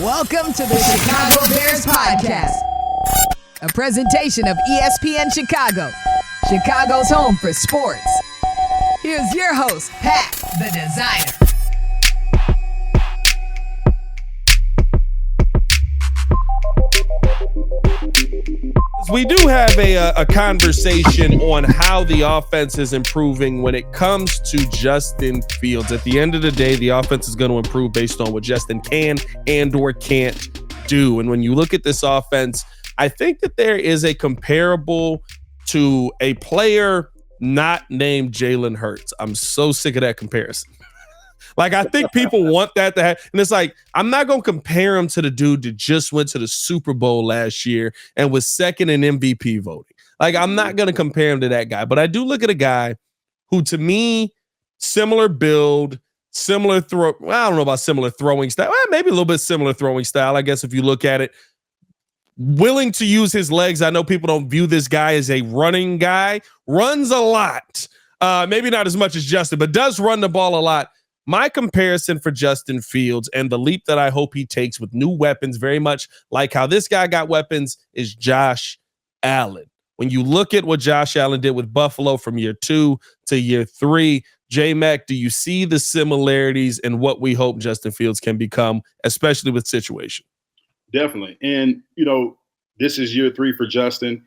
Welcome to the Chicago Bears Podcast, a presentation of ESPN Chicago, Chicago's home for sports. Here's your host, Pat, the designer. We do have a conversation on how the offense is improving when it comes to Justin Fields. At the end of the day, the offense is going to improve based on what Justin can and or can't do. And when you look at this offense, I think that there is a comparable to a player not named Jalen Hurts. I'm so sick of that comparison. Like, I think people want that to happen. And it's like, I'm not going to compare him to the dude that just went to the Super Bowl last year and was second in MVP voting. Like, I'm not going to compare him to that guy. But I do look at a guy who, to me, similar build, similar throw. Well, I don't know about similar throwing style. Well, maybe a little bit similar throwing style, I guess, if you look at it. Willing to use his legs. I know people don't view this guy as a running guy. Runs a lot. Maybe not as much as Justin, but does run the ball a lot. My comparison for Justin Fields and the leap that I hope he takes with new weapons, very much like how this guy got weapons, is Josh Allen. When you look at what Josh Allen did with Buffalo from year 2 to year 3, J-Mac, do you see the similarities in what we hope Justin Fields can become, especially with situation? Definitely. And, you know, this is year 3 for Justin.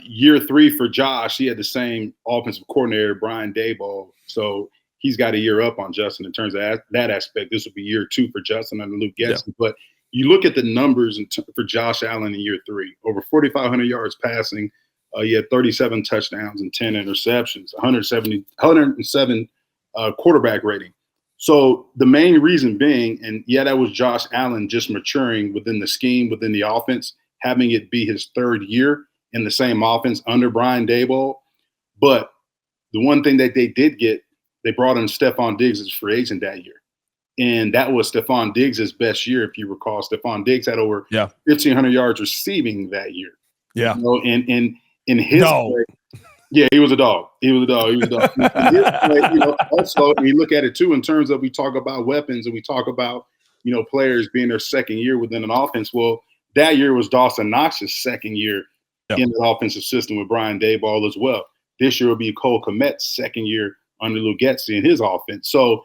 Year 3 for Josh, he had the same offensive coordinator, Brian Daboll. So he's got a year up on Justin in terms of that aspect. This will be year 2 for Justin under Luke Getson. Yeah. But you look at the numbers for Josh Allen in year 3, over 4,500 yards passing. He had 37 touchdowns and 10 interceptions, 107 quarterback rating. So the main reason being, and yeah, that was Josh Allen just maturing within the scheme, within the offense, having it be his 3rd year in the same offense under Brian Daboll. But the one thing that they did get, they brought in Stephon Diggs as free agent that year. And that was Stephon Diggs' best year, if you recall. Stephon Diggs had over 1,500 yards receiving that year. Yeah. You know, and in his play, yeah, he was a dog. He was a dog. In his play, you know, also, we look at it too in terms of we talk about weapons and we talk about, you know, players being their 2nd year within an offense. Well, that year was Dawson Knox's 2nd year in the offensive system with Brian Daboll as well. This year will be Cole Kmet's 2nd year under Luke Getson in his offense. So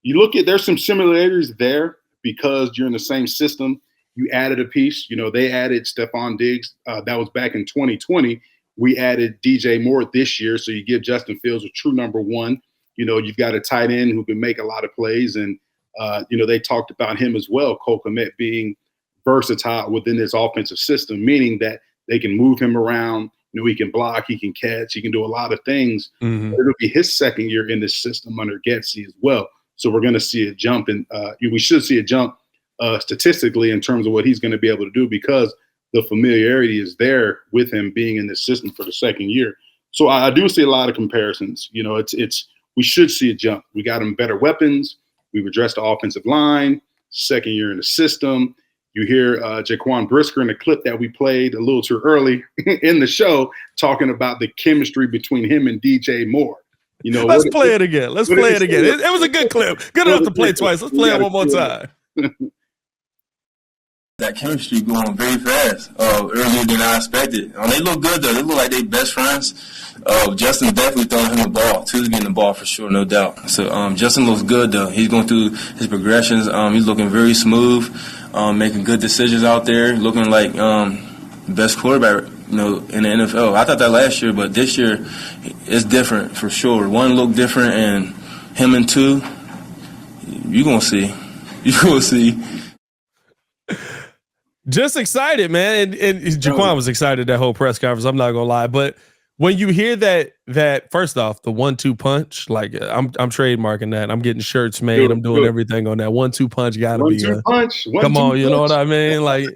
you look at, there's some similarities there because you're in the same system. You added a piece. You know, they added Stephon Diggs. That was back in 2020. We added DJ Moore this year. So you give Justin Fields a true number 1. You know, you've got a tight end who can make a lot of plays. And, you know, they talked about him as well, Cole Kmet, being versatile within this offensive system, meaning that they can move him around. You know, he can block, he can catch, he can do a lot of things. Mm-hmm. It'll be his 2nd year in this system under Getsy as well. So we're going to see a jump, and we should see a jump statistically in terms of what he's going to be able to do because the familiarity is there with him being in this system for the 2nd year. So I do see a lot of comparisons. You know, it's we should see a jump. We got him better weapons. We've addressed the offensive line, 2nd year in the system. You hear Jaquan Brisker in the clip that we played a little too early in the show talking about the chemistry between him and DJ Moore. You know, let's play it again. It was a good clip. Good enough to play twice. Let's play it one more time. That chemistry going very fast, earlier than I expected. They look good, though. They look like they best friends. Justin definitely throwing him the ball. Tua's getting the ball for sure, no doubt. So Justin looks good, though. He's going through his progressions. He's looking very smooth, making good decisions out there, looking like best quarterback, you know, in the NFL. I thought that last year, but this year it's different for sure. 1 looked different, and him and 2, you're going to see. You're going to see. Just excited, man. And Jaquan was excited that whole press conference. I'm not gonna lie, but when you hear that first off, the 1-2 punch, like I'm trademarking that. I'm getting shirts made. I'm doing everything on that 1-2 punch. Gotta be a punch. Come on, you know what I mean? Like,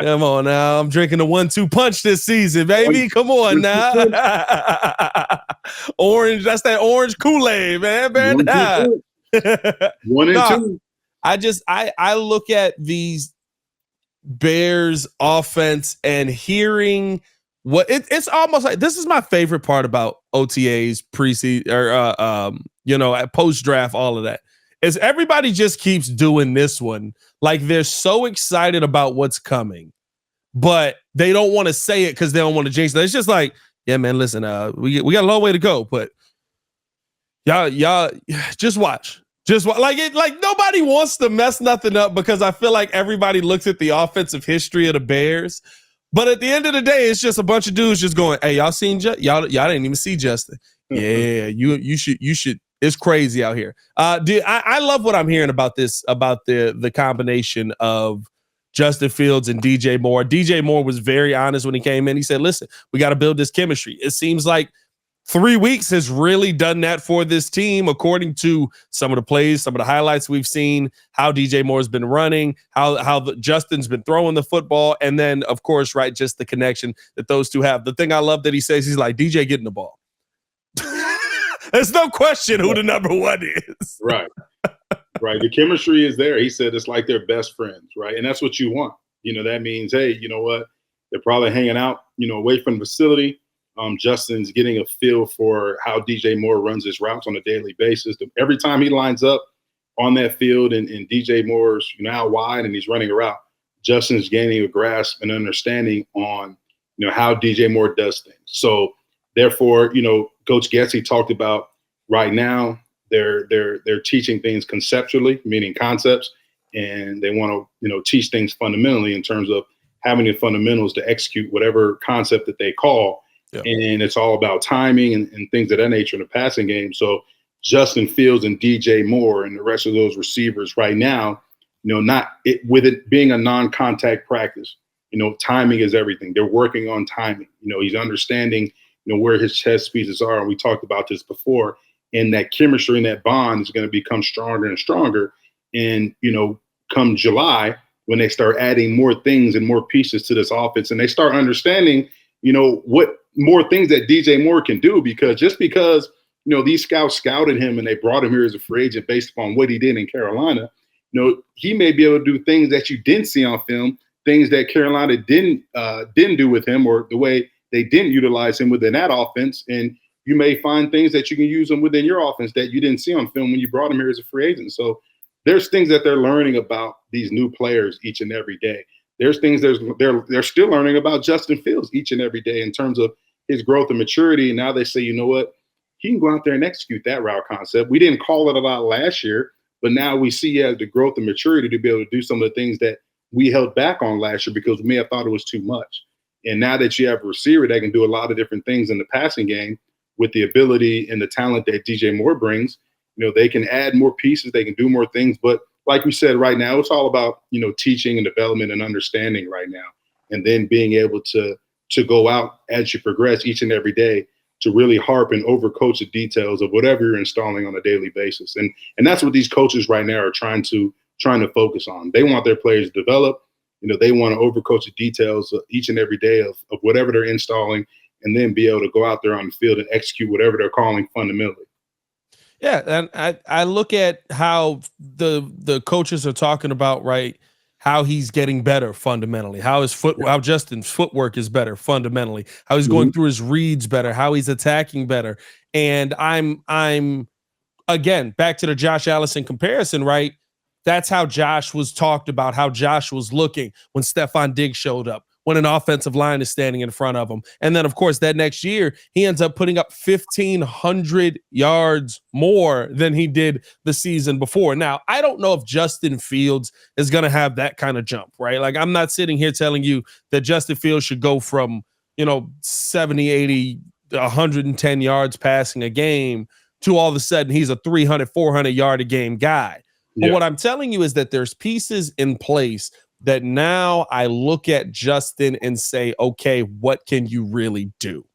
come on now. I'm drinking the 1-2 punch this season, baby. Come on now. Orange. That's that orange Kool-Aid, man. 1 and 2. I look at these Bears offense and hearing what it's almost like this is my favorite part about OTAs, preseason, or at post draft, all of that is everybody just keeps doing this one. Like they're so excited about what's coming, but they don't want to say it because they don't want to jinx it. It's just like, yeah, man, listen, we got a long way to go, but y'all just watch. Like nobody wants to mess nothing up because I feel like everybody looks at the offensive history of the Bears. But at the end of the day, it's just a bunch of dudes just going, hey, y'all seen y'all didn't even see Justin. Yeah, you should. It's crazy out here. I love what I'm hearing about this, about the combination of Justin Fields and DJ Moore. DJ Moore was very honest when he came in. He said, listen, we got to build this chemistry. It seems like 3 weeks has really done that for this team, according to some of the plays, some of the highlights we've seen, how DJ Moore's been running, how Justin's been throwing the football, and then, of course, right, just the connection that those two have. The thing I love that he says, he's like, DJ getting the ball. There's no question who the number one is. Right. The chemistry is there. He said it's like they're best friends, right? And that's what you want. That means, hey, you know what? They're probably hanging out, away from the facility. Justin's getting a feel for how DJ Moore runs his routes on a daily basis. Every time he lines up on that field and DJ Moore's out wide and he's running a route, Justin's gaining a grasp and understanding on, how DJ Moore does things. So therefore, Coach Getsy talked about right now they're teaching things conceptually, meaning concepts, and they want to, teach things fundamentally in terms of having the fundamentals to execute whatever concept that they call. Yep. And it's all about timing and things of that nature in the passing game. So Justin Fields and DJ Moore and the rest of those receivers right now, with it being a non-contact practice, timing is everything. They're working on timing. He's understanding, where his chest pieces are. And we talked about this before. And that chemistry and that bond is going to become stronger and stronger. And, come July, when they start adding more things and more pieces to this offense, and they start understanding, what more things that DJ Moore can do, because these scouts scouted him and they brought him here as a free agent based upon what he did in Carolina, he may be able to do things that you didn't see on film, things that Carolina didn't do with him, or the way they didn't utilize him within that offense. And you may find things that you can use him within your offense that you didn't see on film when you brought him here as a free agent. So there's things that they're learning about these new players each and every day. There's things they're still learning about Justin Fields each and every day in terms of his growth and maturity. And now they say, you know what, he can go out there and execute that route concept. We didn't call it a lot last year, but now we see he has the growth and maturity to be able to do some of the things that we held back on last year because we may have thought it was too much. And now that you have a receiver that can do a lot of different things in the passing game with the ability and the talent that DJ Moore brings, they can add more pieces, they can do more things. But like we said, right now, it's all about, teaching and development and understanding right now. And then being able to go out as you progress each and every day to really harp and overcoach the details of whatever you're installing on a daily basis. And that's what these coaches right now are trying to focus on. They want their players to develop. They want to overcoach the details each and every day of whatever they're installing, and then be able to go out there on the field and execute whatever they're calling fundamentally. Yeah, and I look at how the coaches are talking about, right, how he's getting better fundamentally, how Justin's footwork is better fundamentally, how he's going through his reads better, how he's attacking better. And I'm again back to the Josh Allison comparison, right? That's how Josh was talked about, how Josh was looking when Stephon Diggs showed up, when an offensive line is standing in front of him. And then, of course, that next year, he ends up putting up 1,500 yards more than he did the season before. Now, I don't know if Justin Fields is going to have that kind of jump, right? Like, I'm not sitting here telling you that Justin Fields should go from, 70, 80, 110 yards passing a game to all of a sudden he's a 300, 400 yard a game guy. Yeah. But what I'm telling you is that there's pieces in place that now I look at Justin and say, okay, what can you really do?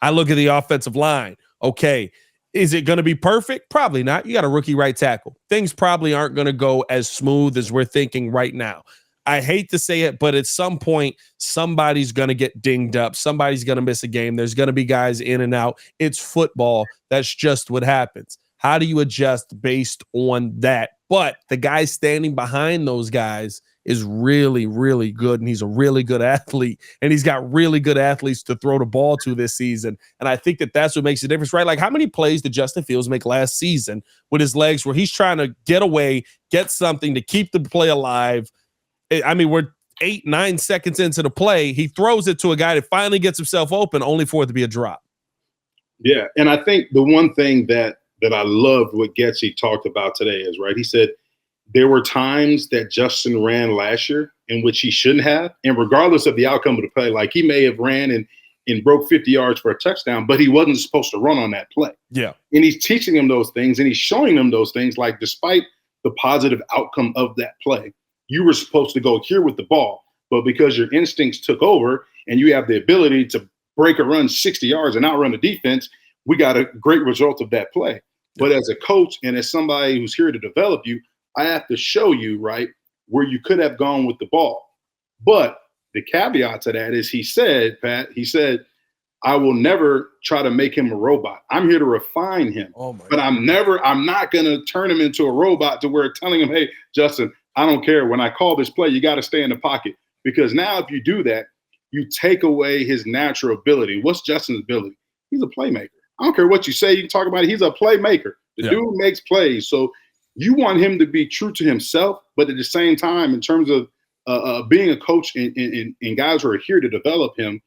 I look at the offensive line. Okay, is it going to be perfect? Probably not. You got a rookie right tackle. Things probably aren't going to go as smooth as we're thinking right now. I hate to say it, but at some point, somebody's going to get dinged up. Somebody's going to miss a game. There's going to be guys in and out. It's football. That's just what happens. How do you adjust based on that? But the guy standing behind those guys is really, really good, and he's a really good athlete, and he's got really good athletes to throw the ball to this season. And I think that that's what makes the difference, right? Like, how many plays did Justin Fields make last season with his legs where he's trying to get away, get something to keep the play alive? I mean, we're 8-9 seconds into the play. He throws it to a guy that finally gets himself open, only for it to be a drop. Yeah, and I think the one thing that I loved what Getsy talked about today is, right, he said there were times that Justin ran last year in which he shouldn't have, and regardless of the outcome of the play, like he may have ran and broke 50 yards for a touchdown, but he wasn't supposed to run on that play. Yeah. And he's teaching them those things, and he's showing them those things, like despite the positive outcome of that play, you were supposed to go here with the ball, but because your instincts took over and you have the ability to break a run 60 yards and outrun the defense, we got a great result of that play. But as a coach and as somebody who's here to develop you, I have to show you, right, where you could have gone with the ball. But the caveat to that is he said, Pat, I will never try to make him a robot. I'm here to refine him. But I'm not going to turn him into a robot to where telling him, hey, Justin, I don't care. When I call this play, you got to stay in the pocket. Because now if you do that, you take away his natural ability. What's Justin's ability? He's a playmaker. I don't care what you say. You can talk about it. He's a playmaker. The dude makes plays. So you want him to be true to himself, but at the same time, in terms of being a coach and guys who are here to develop him,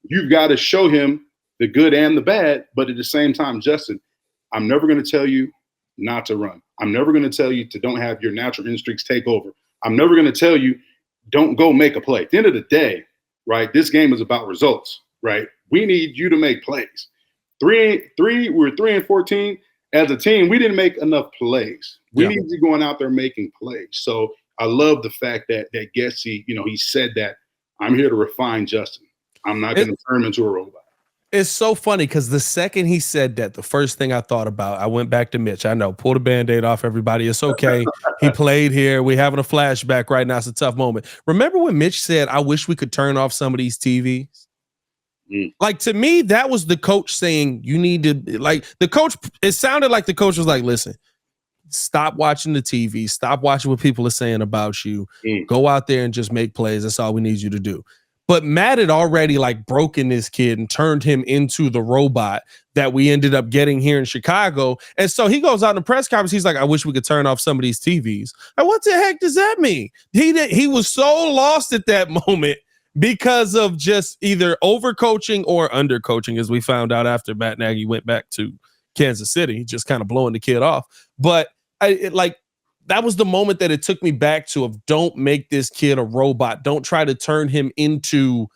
you've got to show him the good and the bad. But at the same time, Justin, I'm never going to tell you not to run. I'm never going to tell you to don't have your natural instincts take over. I'm never going to tell you don't go make a play. At the end of the day, right, this game is about results, right? We need you to make plays. We're 3-14 as a team. We didn't make enough plays. We need you going out there making plays. So I love the fact that Getsy, he said that I'm here to refine Justin. I'm not going to turn him into a robot. It's so funny because the second he said that, the first thing I thought about, I went back to Mitch. I know, pull the Band-Aid off, everybody. It's okay. He played here. We're having a flashback right now. It's a tough moment. Remember when Mitch said, I wish we could turn off some of these TVs? Like, to me, that was the coach saying you need to, like, the coach, it sounded like the coach was like, listen, stop watching the TV. Stop watching what people are saying about you. Go out there and just make plays. That's all we need you to do. But Matt had already like broken this kid and turned him into the robot that we ended up getting here in Chicago. And so he goes out in the press conference. He's like, I wish we could turn off some of these TVs. Like, what the heck does that mean? He was so lost at that moment because of just either overcoaching or undercoaching, as we found out after Matt Nagy went back to Kansas City, just kind of blowing the kid off. But that was the moment that it took me back to of don't make this kid a robot. Don't try to turn him into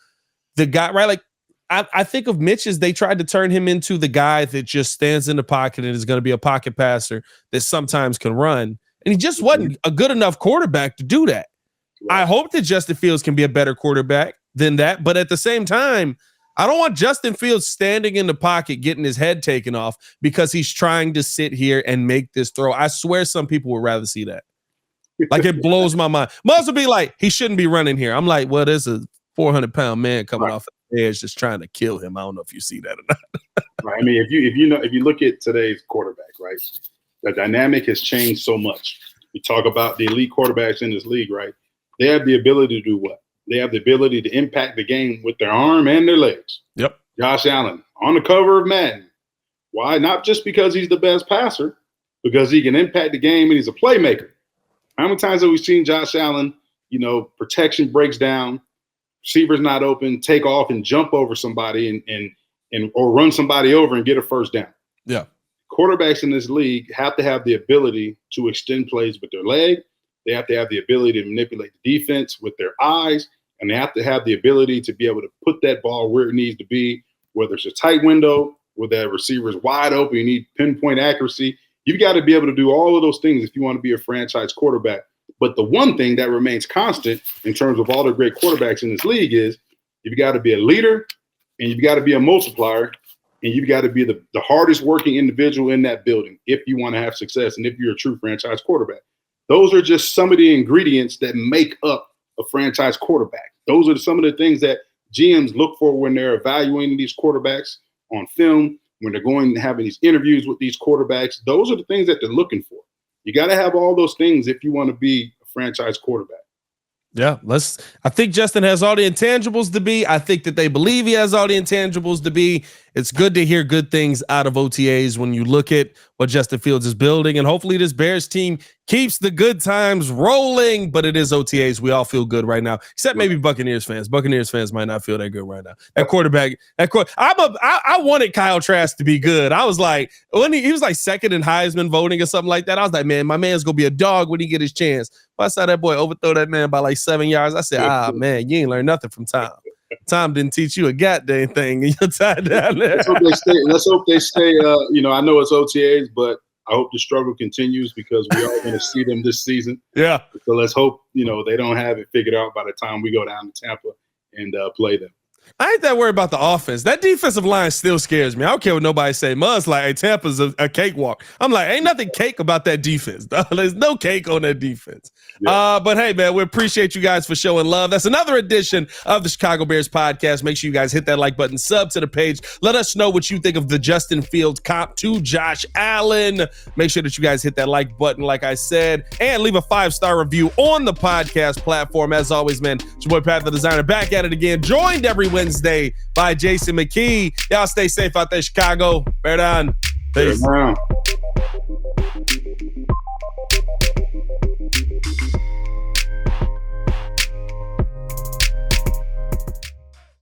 the guy, right? Like I think of Mitch as they tried to turn him into the guy that just stands in the pocket and is going to be a pocket passer that sometimes can run. And he just wasn't a good enough quarterback to do that. I hope that Justin Fields can be a better quarterback than that. But at the same time, I don't want Justin Fields standing in the pocket, getting his head taken off because he's trying to sit here and make this throw. I swear some people would rather see that. Like, it blows my mind. Must be like, he shouldn't be running here. I'm like, well, there's a 400-pound man coming off the edge just trying to kill him. I don't know if you see that or not. Right. I mean, if you look at today's quarterback, right, the dynamic has changed so much. We talk about the elite quarterbacks in this league, right? They have the ability to do what? They have the ability to impact the game with their arm and their legs. Yep. Josh Allen on the cover of Madden. Why? Not just because he's the best passer, because he can impact the game and he's a playmaker. How many times have we seen Josh Allen, protection breaks down, receiver's not open, take off and jump over somebody and or run somebody over and get a first down? Yeah. Quarterbacks in this league have to have the ability to extend plays with their leg. They have to have the ability to manipulate the defense with their eyes. And they have to have the ability to be able to put that ball where it needs to be, whether it's a tight window, where that receiver is wide open, you need pinpoint accuracy. You've got to be able to do all of those things if you want to be a franchise quarterback. But the one thing that remains constant in terms of all the great quarterbacks in this league is you've got to be a leader and you've got to be a multiplier and you've got to be the hardest working individual in that building if you want to have success and if you're a true franchise quarterback. Those are just some of the ingredients that make up a franchise quarterback. Those are some of the things that GMs look for when they're evaluating these quarterbacks on film, when they're going and having these interviews with these quarterbacks. Those are the things that they're looking for. You got to have all those things if you want to be a franchise quarterback. Yeah, I think Justin has all the intangibles to be. I think that they believe he has all the intangibles to be. It's good to hear good things out of OTAs when you look at what Justin Fields is building. And hopefully this Bears team keeps the good times rolling. But it is OTAs. We all feel good right now, except maybe Buccaneers fans. Buccaneers fans might not feel that good right now. That quarterback, I wanted Kyle Trask to be good. I was like, when he was like second in Heisman voting or something like that, I was like, man, my man's going to be a dog when he get his chance. But I saw that boy overthrow that man by like 7 yards. I said, man, you ain't learned nothing from Tom. Tom didn't teach you a goddamn thing in your time down there. Let's hope they stay. I know it's OTAs, but I hope the struggle continues because we are going to see them this season. Yeah. So let's hope, they don't have it figured out by the time we go down to Tampa and play them. I ain't that worried about the offense. That defensive line still scares me. I don't care what nobody say. Mud's like, hey, Tampa's a cakewalk. I'm like, ain't nothing cake about that defense. There's no cake on that defense. Yeah. But hey, man, we appreciate you guys for showing love. That's another edition of the Chicago Bears podcast. Make sure you guys hit that like button, sub to the page. Let us know what you think of the Justin Fields comp to Josh Allen. Make sure that you guys hit that like button, like I said, and leave a 5-star review on the podcast platform. As always, man, it's your boy Pat the Designer back at it again, joined every Wednesday by Jason McKie. Y'all stay safe out there, Chicago. Bear down. Peace.